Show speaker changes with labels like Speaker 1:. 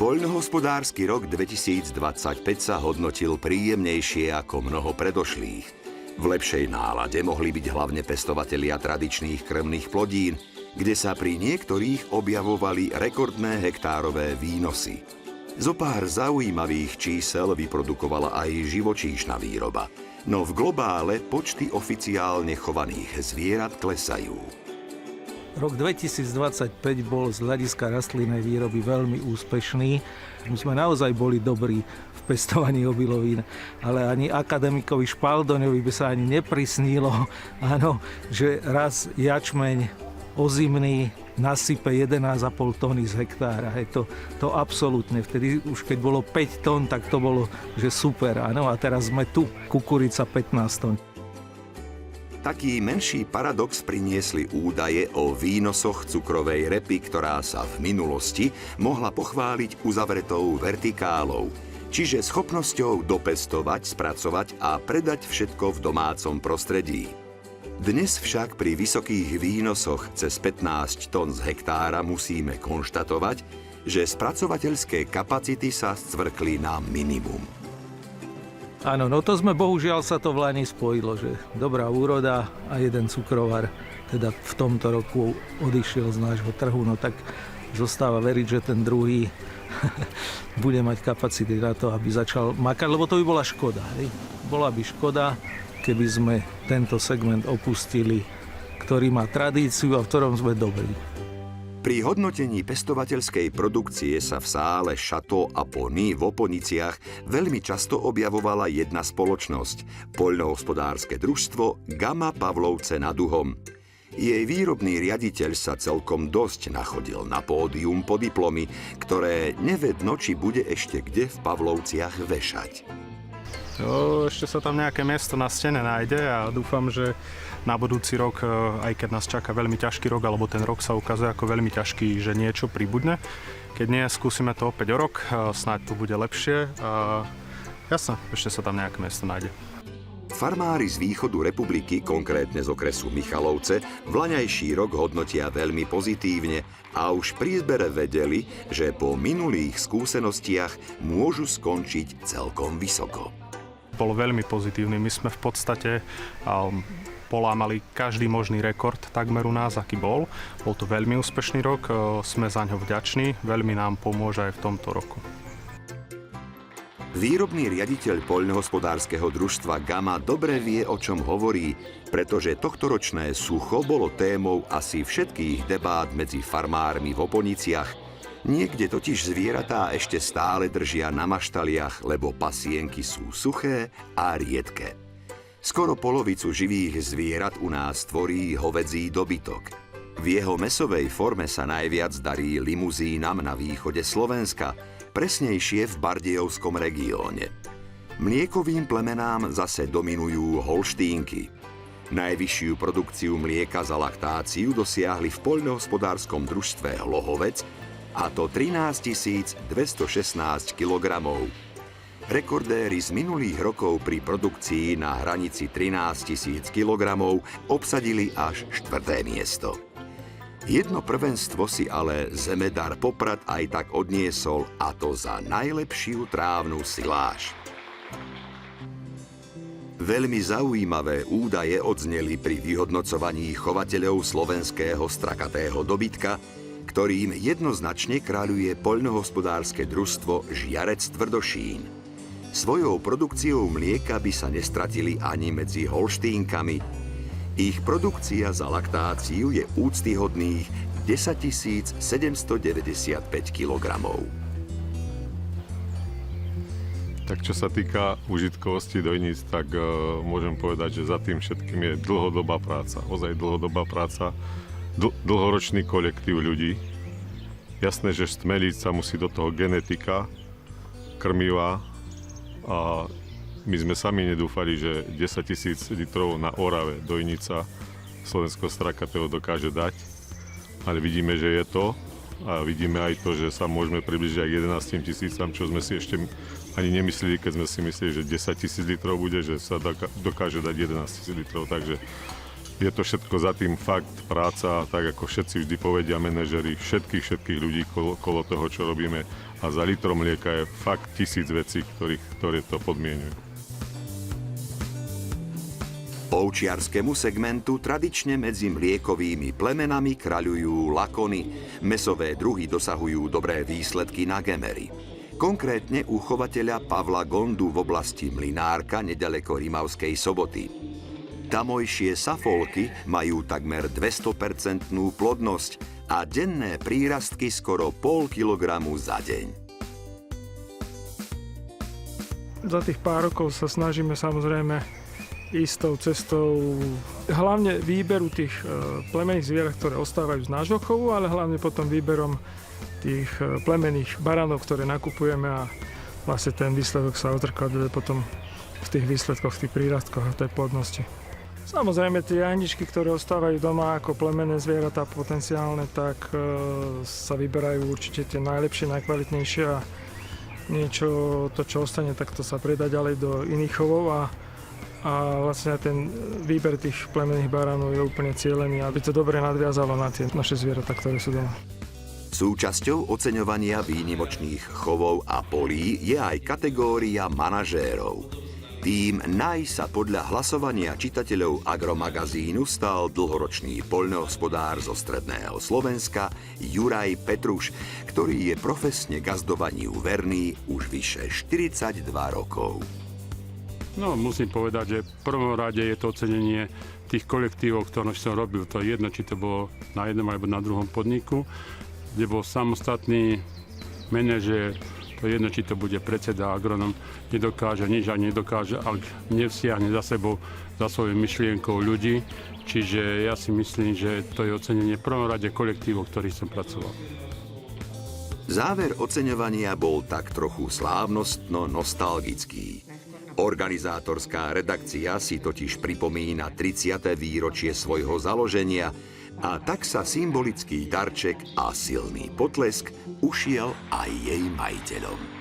Speaker 1: Poľnohospodársky rok 2025 sa hodnotil príjemnejšie ako mnoho predošlých. V lepšej nálade mohli byť hlavne pestovatelia tradičných krmných plodín, kde sa pri niektorých objavovali rekordné hektárové výnosy. Zopár zaujímavých čísel vyprodukovala aj živočíšna výroba, no v globále počty oficiálne chovaných zvierat klesajú.
Speaker 2: Rok 2025 bol z hľadiska rastlinnej výroby veľmi úspešný. My sme naozaj boli dobrí v pestovaní obilovín, ale ani akademikovi Špaldoňovi by sa ani neprisnilo, áno, že raz jačmeň ozimný nasype 11,5 tony z hektára. Je to absolútne. Vtedy už keď bolo 5 tón, tak to bolo, že super, áno, a teraz sme tu. Kukurica 15 tón.
Speaker 1: Taký menší paradox priniesli údaje o výnosoch cukrovej repy, ktorá sa v minulosti mohla pochváliť uzavretou vertikálou, čiže schopnosťou dopestovať, spracovať a predať všetko v domácom prostredí. Dnes však pri vysokých výnosoch cez 15 tón z hektára musíme konštatovať, že spracovateľské kapacity sa scvrkli na minimum.
Speaker 2: Áno, no to sme, bohužiaľ sa to v Lani spojilo, že dobrá úroda a jeden cukrovar teda v tomto roku odišiel z nášho trhu, no tak zostáva veriť, že ten druhý bude mať kapacity na to, aby začal makať, lebo to by bola škoda. Hej? Bola by škoda, keby sme tento segment opustili, ktorý má tradíciu a v ktorom sme dobrí.
Speaker 1: Pri hodnotení pestovateľskej produkcie sa v sále Chateau Apony v Oponiciach veľmi často objavovala jedna spoločnosť, poľnohospodárske družstvo Gama Pavlovce nad Uhom. Jej výrobný riaditeľ sa celkom dosť nachodil na pódium po diplomy, ktoré nevedno, či bude ešte kde v Pavlovciach vešať.
Speaker 3: Ešte sa tam nejaké miesto na stene nájde a dúfam, že na budúci rok, aj keď nás čaká veľmi ťažký rok, alebo ten rok sa ukazuje ako veľmi ťažký, že niečo pribudne. Keď nie, skúsime to opäť o rok, snáď to bude lepšie a jasne, ešte sa tam nejaké miesto nájde.
Speaker 1: Farmári z východu republiky, konkrétne z okresu Michalovce, vlaňajší rok hodnotia veľmi pozitívne a už pri zbere vedeli, že po minulých skúsenostiach môžu skončiť celkom vysoko.
Speaker 3: Bol veľmi pozitívny. My sme v podstate polámali každý možný rekord takmer u nás, aký bol. Bol to veľmi úspešný rok, sme za ňo vďační, veľmi nám pomôže aj v tomto roku.
Speaker 1: Výrobný riaditeľ poľnohospodárskeho družstva Gama dobre vie, o čom hovorí, pretože tohtoročné sucho bolo témou asi všetkých debát medzi farmármi v Oponiciach. Niekde totiž zvieratá ešte stále držia na maštaliach, lebo pasienky sú suché a riedke. Skoro polovicu živých zvierat u nás tvorí hovädzí dobytok. V jeho mäsovej forme sa najviac darí limuzínam na východe Slovenska, presnejšie v Bardejovskom regióne. Mliekovým plemenám zase dominujú holštínky. Najvyššiu produkciu mlieka za laktáciu dosiahli v poľnohospodárskom družstve Hlohovec, a to 13 216 kg. Rekordéri z minulých rokov pri produkcii na hranici 13 000 kg obsadili až 4. miesto. Jedno prvenstvo si ale zemedar Poprad aj tak odniesol, a to za najlepšiu trávnu siláž. Veľmi zaujímavé údaje odzneli pri vyhodnocovaní chovateľov slovenského strakatého dobytka, ktorým jednoznačne kráľuje poľnohospodárske družstvo Žiarec Tvrdošín. Svojou produkciou mlieka by sa nestratili ani medzi holštínkami. Ich produkcia za laktáciu je úctyhodných 10 795 kg.
Speaker 4: Tak čo sa týka užitkovosti dojníc, tak môžem povedať, že za tým všetkým je dlhodobá práca. Ozaj dlhodobá práca, dlhoročný kolektív ľudí. Jasné, že stmeliť sa musí do toho genetika, krmiva a my sme sami nedúfali, že 10 000 litrov na Orave dojnica slovenského strakatého dokáže dať, ale vidíme, že je to a vidíme aj to, že sa môžeme približiť aj 11 000, čo sme si ešte ani nemysleli, keď sme si mysleli, že 10 000 litrov bude, že sa dokáže dať 11 000 litrov, takže Je to všetko za tým fakt, práca, tak ako všetci vždy povedia manažeri, všetkých ľudí kolo toho, čo robíme. A za litrom mlieka je fakt 1000 vecí, ktoré to podmienujú.
Speaker 1: Ovčiarskému segmentu tradične medzi mliekovými plemenami kráľujú lakony. Mäsové druhy dosahujú dobré výsledky na Gemery. Konkrétne u chovateľa Pavla Gondu v oblasti Mlynárka nedaleko Rimavskej Soboty. Tamojšie safolky majú takmer 200% plodnosť a denné prírastky skoro 0,5 kilogramu za deň.
Speaker 5: Za tých pár rokov sa snažíme samozrejme ísť tou cestou hlavne výberu tých plemenných zvierat, ktoré ostávajú z nášho chovu, ale hlavne potom výberom tých plemenných baranov, ktoré nakupujeme a vlastne ten výsledok sa odzrkadľuje potom v tých výsledkoch, v tých prírastkoch a tej plodnosti. Samozrejme tie jahničky, ktoré ostávajú doma ako plemenné zvieratá potenciálne, tak sa vyberajú určite tie najlepšie, najkvalitnejšie a niečo, to čo ostane, tak to sa predá ďalej do iných chovov a vlastne ten výber tých plemenných baránov je úplne cielený, aby to dobre nadviazalo na tie naše zvieratá, ktoré sú doma.
Speaker 1: Súčasťou oceňovania výnimočných chovov a polí je aj kategória manažérov. Tým sa podľa hlasovania čitateľov Agromagazínu stal dlhoročný poľnohospodár zo stredného Slovenska Juraj Petruš, ktorý je profesne gazdovaniu verný už vyše 42 rokov.
Speaker 6: No, musím povedať, že v prvom rade je to ocenenie tých kolektívov, ktoré som robil. To je jedno, či to bolo na jednom alebo na druhom podniku, kde bol samostatný manažér. To je jedno, či to bude predseda, agronom, nedokáže nič a nedokáže, ak nevsiahne za sebou, za svojou myšlienkou ľudí. Čiže ja si myslím, že to je ocenenie v prvom rade kolektívov, ktorých som pracoval.
Speaker 1: Záver oceňovania bol tak trochu slávnostno-nostalgický. Organizátorská redakcia si totiž pripomína 30. výročie svojho založenia a tak sa symbolický darček a silný potlesk ušiel aj jej majiteľom.